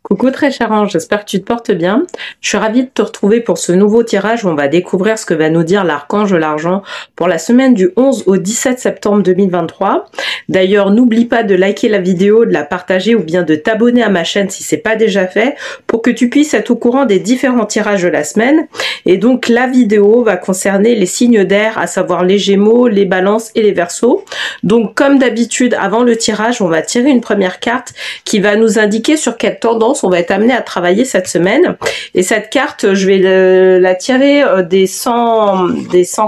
Coucou très cher ange, j'espère que tu te portes bien. Je suis ravie de te retrouver pour ce nouveau tirage où on va découvrir ce que va nous dire l'archange de l'argent pour la semaine du 11 au 17 septembre 2023. D'ailleurs, n'oublie pas de liker la vidéo, de la partager ou bien de t'abonner à ma chaîne si c'est pas déjà fait pour que tu puisses être au courant des différents tirages de la semaine. Et donc la vidéo va concerner les signes d'air, à savoir les Gémeaux, les Balances et les Verseaux. Donc comme d'habitude, avant le tirage, on va tirer une première carte qui va nous indiquer sur quelle tendance on va être amené à travailler cette semaine. Et cette carte, je vais la tirer des 100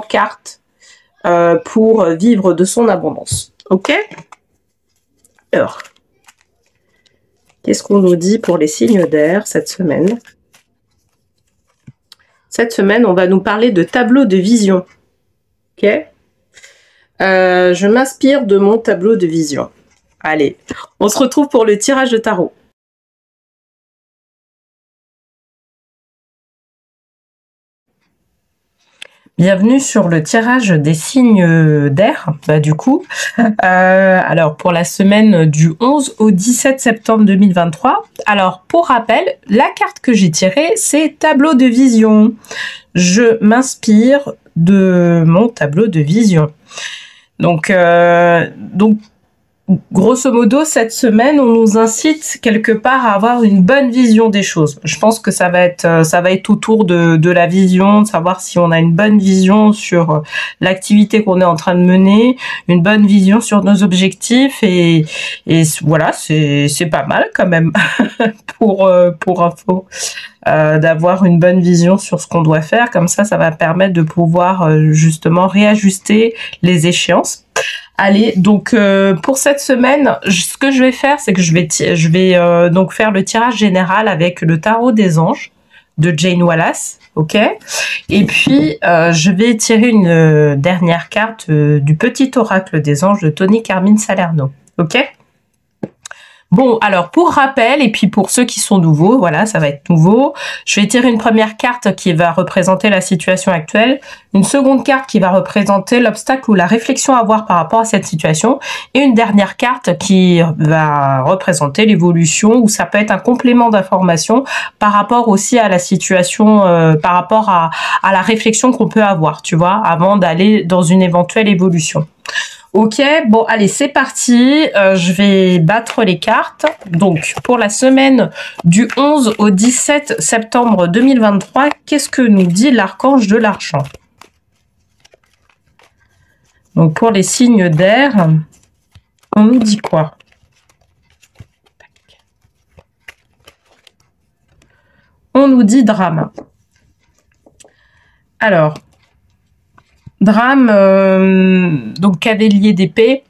cartes pour vivre de son abondance. Ok? Alors, qu'est-ce qu'on nous dit pour les signes d'air cette semaine? Cette semaine, on va nous parler de tableau de vision. Ok? Je m'inspire de mon tableau de vision. Allez, on se retrouve pour le tirage de tarot. Bienvenue sur le tirage des signes d'air, du coup. Alors, pour la semaine du 11 au 17 septembre 2023. Alors, pour rappel, la carte que j'ai tirée, c'est tableau de vision. Je m'inspire de mon tableau de vision. Donc, grosso modo, cette semaine, on nous incite quelque part à avoir une bonne vision des choses. Je pense que ça va être autour de la vision, de savoir si on a une bonne vision sur l'activité qu'on est en train de mener, une bonne vision sur nos objectifs et voilà, c'est pas mal quand même pour info. D'avoir une bonne vision sur ce qu'on doit faire, comme ça va permettre de pouvoir justement réajuster les échéances. Allez, donc pour cette semaine, ce que je vais faire, c'est que je vais donc faire le tirage général avec le tarot des anges de Jane Wallace, ok. Et puis je vais tirer une dernière carte du petit oracle des anges de Tony Carmine Salerno, ok. Bon, alors pour rappel, et puis pour ceux qui sont nouveaux, voilà, ça va être nouveau, je vais tirer une première carte qui va représenter la situation actuelle, une seconde carte qui va représenter l'obstacle ou la réflexion à avoir par rapport à cette situation, et une dernière carte qui va représenter l'évolution, ou ça peut être un complément d'information par rapport aussi à la situation, par rapport à la réflexion qu'on peut avoir, tu vois, avant d'aller dans une éventuelle évolution. Ok, bon allez c'est parti, je vais battre les cartes. Donc pour la semaine du 11 au 17 septembre 2023, qu'est-ce que nous dit l'archange de l'argent? Donc pour les signes d'air, on nous dit quoi? On nous dit drame. Alors, drame, donc cavalier d'épée.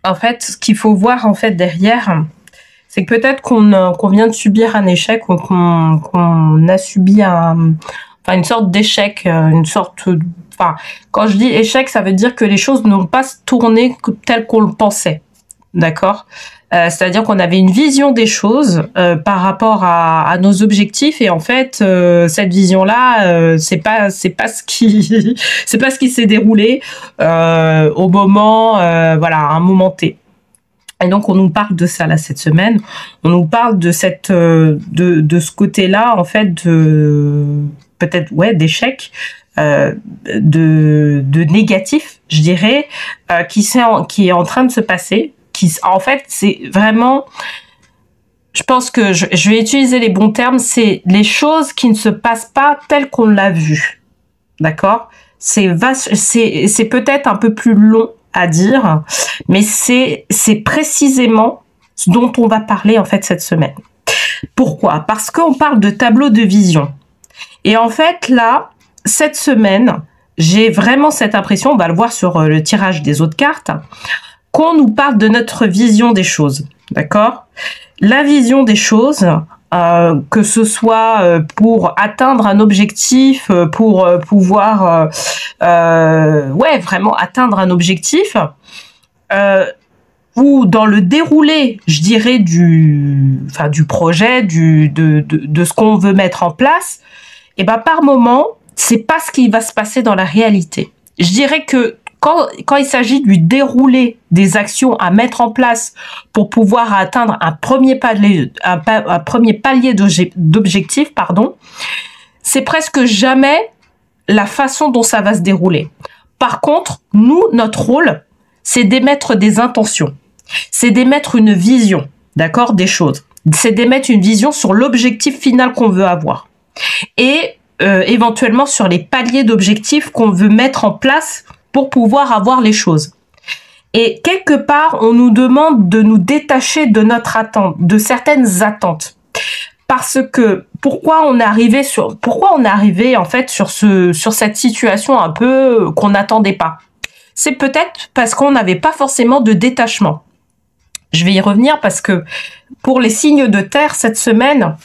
En fait, ce qu'il faut voir en fait derrière, c'est que peut-être qu'on vient de subir un échec ou qu'on a subi une sorte d'échec, quand je dis échec, ça veut dire que les choses n'ont pas tourné tel qu'on le pensait, d'accord? C'est-à-dire qu'on avait une vision des choses par rapport à nos objectifs et en fait cette vision-là c'est pas ce qui s'est déroulé au moment voilà, à un moment T. Et donc on nous parle de ça là cette semaine. On nous parle de cette de ce côté-là en fait de peut-être ouais d'échec. De négatif, je dirais, qui est en train de se passer. En fait, c'est vraiment, je pense que je vais utiliser les bons termes, c'est les choses qui ne se passent pas telles qu'on l'a vu. D'accord? C'est peut-être un peu plus long à dire, mais c'est précisément ce dont on va parler en fait cette semaine. Pourquoi? Parce qu'on parle de tableau de vision. Et en fait, là, cette semaine, j'ai vraiment cette impression, on va le voir sur le tirage des autres cartes, qu'on nous parle de notre vision des choses, d'accord? La vision des choses, que ce soit pour atteindre un objectif, pour pouvoir, ouais, vraiment atteindre un objectif, ou dans le déroulé, je dirais, du projet, de ce qu'on veut mettre en place, et ben par moment, c'est pas ce qui va se passer dans la réalité. Je dirais que quand il s'agit du déroulé des actions à mettre en place pour pouvoir atteindre un premier palier d'objectif, pardon, c'est presque jamais la façon dont ça va se dérouler. Par contre, nous, notre rôle, c'est d'émettre des intentions. C'est d'émettre une vision, d'accord, des choses. C'est d'émettre une vision sur l'objectif final qu'on veut avoir. Et éventuellement sur les paliers d'objectifs qu'on veut mettre en place pour pouvoir avoir les choses. Et quelque part, on nous demande de nous détacher de notre attente, de certaines attentes. Parce que pourquoi on est arrivé en fait sur cette situation un peu qu'on n'attendait pas. C'est peut-être parce qu'on n'avait pas forcément de détachement. Je vais y revenir parce que pour les signes de terre cette semaine,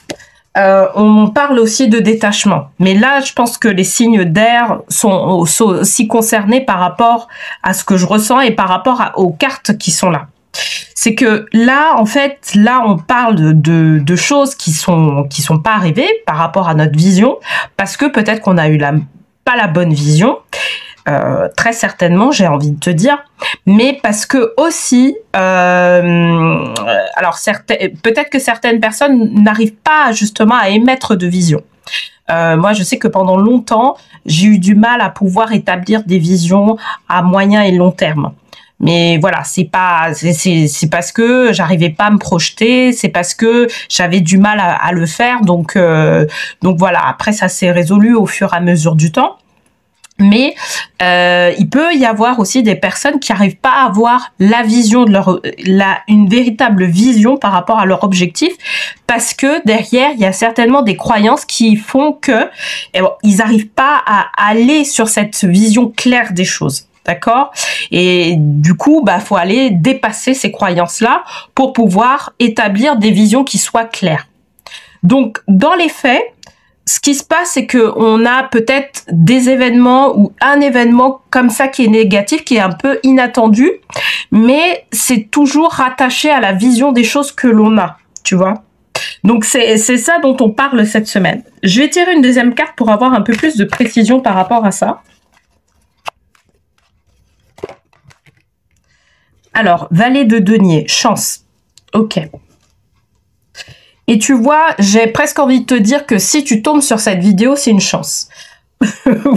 on parle aussi de détachement. Mais là, je pense que les signes d'air sont aussi concernés par rapport à ce que je ressens et par rapport aux cartes qui sont là. C'est que là, en fait, là, on parle de choses qui sont pas arrivées par rapport à notre vision, parce que peut-être qu'on a eu pas la bonne vision, très certainement, j'ai envie de te dire, mais parce que aussi, alors peut-être que certaines personnes n'arrivent pas justement à émettre de vision. Moi, je sais que pendant longtemps, j'ai eu du mal à pouvoir établir des visions à moyen et long terme. Mais voilà, c'est parce que j'arrivais pas à me projeter, c'est parce que j'avais du mal à le faire. Donc voilà. Après, ça s'est résolu au fur et à mesure du temps. Mais il peut y avoir aussi des personnes qui n'arrivent pas à avoir la vision de une véritable vision par rapport à leur objectif, parce que derrière il y a certainement des croyances qui font que ils n'arrivent pas à aller sur cette vision claire des choses. D'accord? Et du coup, faut aller dépasser ces croyances-là pour pouvoir établir des visions qui soient claires. Donc, dans les faits, ce qui se passe, c'est que on a peut-être des événements ou un événement comme ça qui est négatif, qui est un peu inattendu, mais c'est toujours rattaché à la vision des choses que l'on a, tu vois? Donc, c'est ça dont on parle cette semaine. Je vais tirer une deuxième carte pour avoir un peu plus de précision par rapport à ça. Alors, valet de denier, chance. Ok. Et tu vois, j'ai presque envie de te dire que si tu tombes sur cette vidéo, c'est une chance.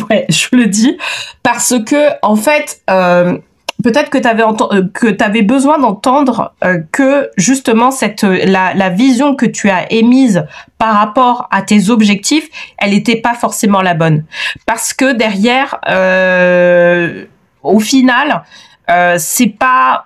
Ouais, je le dis. Parce que, en fait, peut-être que tu avais besoin d'entendre que, justement, la vision que tu as émise par rapport à tes objectifs, elle n'était pas forcément la bonne. Parce que derrière, au final... c'est pas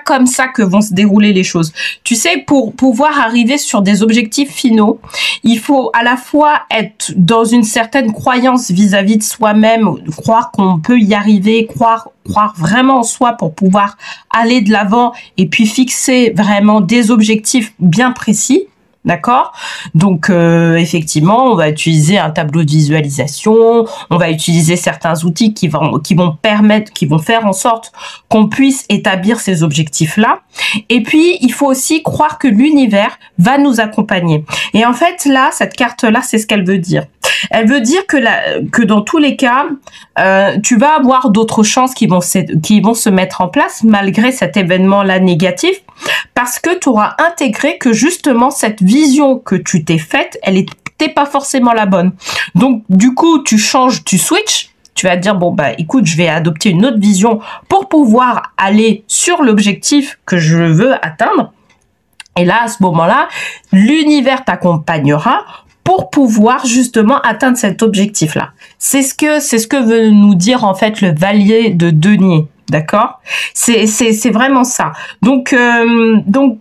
comme ça que vont se dérouler les choses. Tu sais, pour pouvoir arriver sur des objectifs finaux, il faut à la fois être dans une certaine croyance vis-à-vis de soi-même, croire qu'on peut y arriver, croire vraiment en soi pour pouvoir aller de l'avant et puis fixer vraiment des objectifs bien précis. D'accord? Donc, effectivement, on va utiliser un tableau de visualisation, on va utiliser certains outils qui vont faire en sorte qu'on puisse établir ces objectifs-là. Et puis, il faut aussi croire que l'univers va nous accompagner. Et en fait, là, cette carte-là, c'est ce qu'elle veut dire. Elle veut dire que dans tous les cas, tu vas avoir d'autres chances qui vont se mettre en place malgré cet événement-là négatif, parce que tu auras intégré que justement cette vision que tu t'es faite, elle n'était pas forcément la bonne. Donc du coup, tu changes, tu switches. Tu vas te dire, bon, écoute, je vais adopter une autre vision pour pouvoir aller sur l'objectif que je veux atteindre. Et là, à ce moment-là, l'univers t'accompagnera pour pouvoir justement atteindre cet objectif-là. C'est ce que veut nous dire en fait le valet de denier, d'accord? C'est vraiment ça. Donc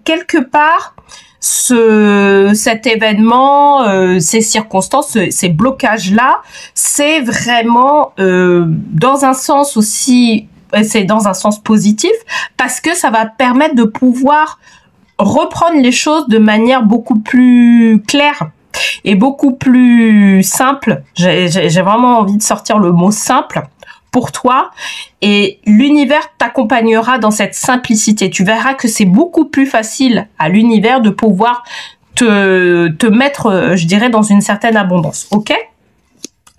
quelque part, cet événement, ces circonstances, ces blocages-là, c'est vraiment dans un sens aussi, c'est dans un sens positif, parce que ça va permettre de pouvoir reprendre les choses de manière beaucoup plus claire et beaucoup plus simple. J'ai vraiment envie de sortir le mot simple pour toi, et l'univers t'accompagnera dans cette simplicité. Tu verras que c'est beaucoup plus facile à l'univers de pouvoir te mettre, je dirais, dans une certaine abondance. Ok?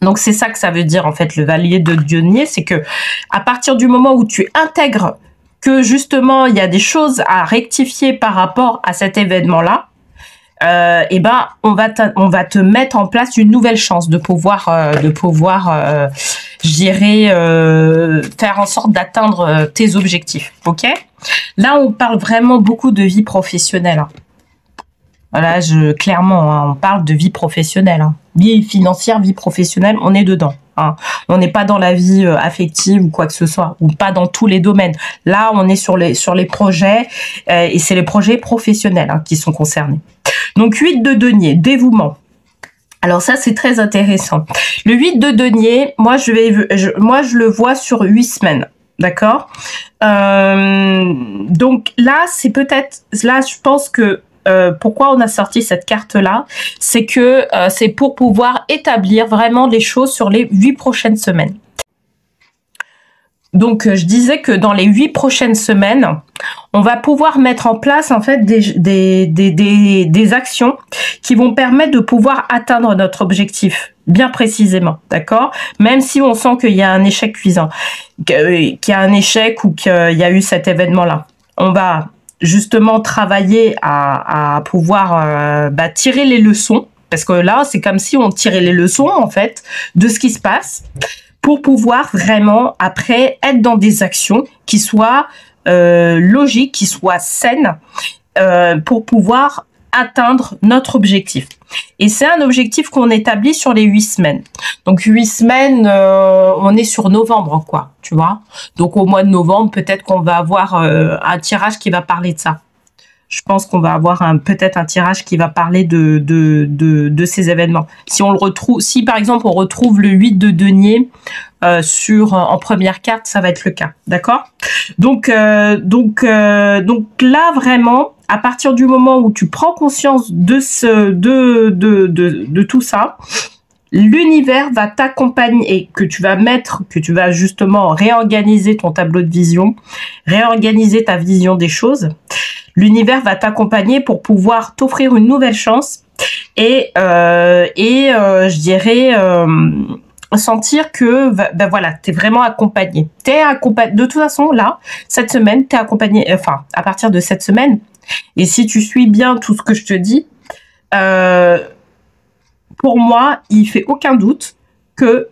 Donc c'est ça que ça veut dire en fait le Valier de denier, c'est que à partir du moment où tu intègres que justement il y a des choses à rectifier par rapport à cet événement-là, et ben on va te mettre en place une nouvelle chance de pouvoir je dirais faire en sorte d'atteindre tes objectifs. Ok, là on parle vraiment beaucoup de vie professionnelle, hein. Voilà, clairement, hein, on parle de vie professionnelle, hein. Vie financière, vie professionnelle, on est dedans, hein. On n'est pas dans la vie affective ou quoi que ce soit, ou pas dans tous les domaines. Là, on est sur les projets, et c'est les projets professionnels, hein, qui sont concernés. Donc, 8 de denier, dévouement. Alors ça, c'est très intéressant. Le 8 de denier, moi, je le vois sur 8 semaines. D'accord. Donc là, c'est peut-être... Là, je pense que pourquoi on a sorti cette carte-là, c'est que c'est pour pouvoir établir vraiment les choses sur les 8 prochaines semaines. Donc, je disais que dans les 8 prochaines semaines, on va pouvoir mettre en place en fait des actions qui vont permettre de pouvoir atteindre notre objectif bien précisément, d'accord? Même si on sent qu'il y a un échec cuisant, qu'il y a un échec ou qu'il y a eu cet événement-là, on va justement travailler à pouvoir tirer les leçons, parce que là, c'est comme si on tirait les leçons en fait de ce qui se passe, pour pouvoir vraiment, après, être dans des actions qui soient logiques, qui soient saines, pour pouvoir atteindre notre objectif. Et c'est un objectif qu'on établit sur les 8 semaines. Donc, 8 semaines, on est sur novembre, quoi, tu vois. Donc, au mois de novembre, peut-être qu'on va avoir un tirage qui va parler de ça. Je pense qu'on va avoir peut-être un tirage qui va parler de ces événements. Si on le retrouve, si par exemple on retrouve le 8 de denier en première carte, ça va être le cas, d'accord? Donc là vraiment, à partir du moment où tu prends conscience de tout ça, l'univers va t'accompagner et que tu vas justement réorganiser ton tableau de vision, réorganiser ta vision des choses. L'univers va t'accompagner pour pouvoir t'offrir une nouvelle chance et je dirais sentir que ben voilà, t'es vraiment accompagné. T'es accompagné. De toute façon, là, cette semaine, t'es accompagné. Enfin, à partir de cette semaine. Et si tu suis bien tout ce que je te dis, pour moi, il fait aucun doute que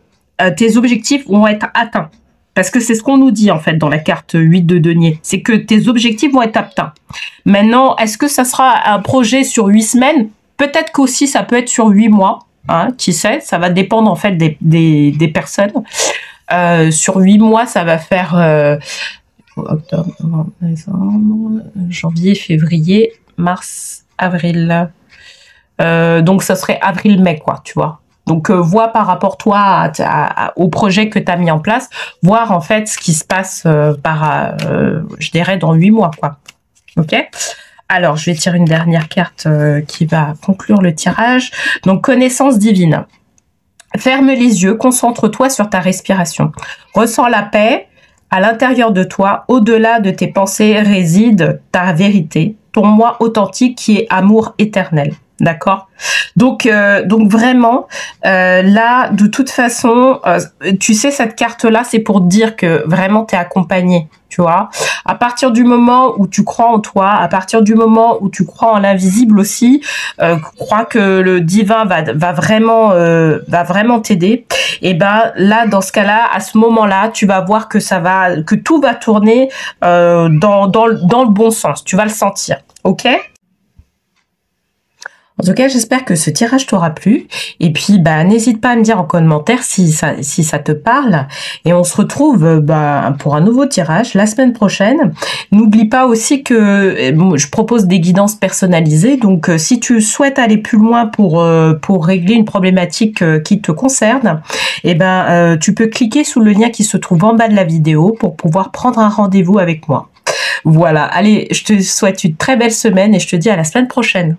tes objectifs vont être atteints. Parce que c'est ce qu'on nous dit, en fait, dans la carte 8 de denier. C'est que tes objectifs vont être atteints. Maintenant, est-ce que ça sera un projet sur 8 semaines? Peut-être qu'aussi, ça peut être sur 8 mois. Hein, qui sait? Ça va dépendre, en fait, des personnes. Sur 8 mois, ça va faire octobre, novembre, décembre, janvier, février, mars, avril. Donc, ça serait avril-mai, quoi, tu vois. Donc, vois par rapport, toi, au projet que tu as mis en place, voir, en fait, ce qui se passe je dirais, dans 8 mois, quoi. OK? Alors, je vais tirer une dernière carte qui va conclure le tirage. Donc, connaissance divine. Ferme les yeux, concentre-toi sur ta respiration. Ressens la paix. À l'intérieur de toi, au-delà de tes pensées, réside ta vérité, ton moi authentique qui est amour éternel. D'accord? Donc vraiment, là, de toute façon, tu sais, cette carte-là, c'est pour dire que vraiment, tu es accompagné, tu vois. À partir du moment où tu crois en toi, à partir du moment où tu crois en l'invisible aussi, crois que le divin va vraiment t'aider. Et ben là, dans ce cas-là, à ce moment-là, tu vas voir que tout va tourner dans le bon sens. Tu vas le sentir, ok? En tout cas, j'espère que ce tirage t'aura plu. Et puis, n'hésite pas à me dire en commentaire si ça te parle. Et on se retrouve pour un nouveau tirage la semaine prochaine. N'oublie pas aussi que je propose des guidances personnalisées. Donc, si tu souhaites aller plus loin pour régler une problématique qui te concerne, tu peux cliquer sous le lien qui se trouve en bas de la vidéo pour pouvoir prendre un rendez-vous avec moi. Voilà. Allez, je te souhaite une très belle semaine et je te dis à la semaine prochaine.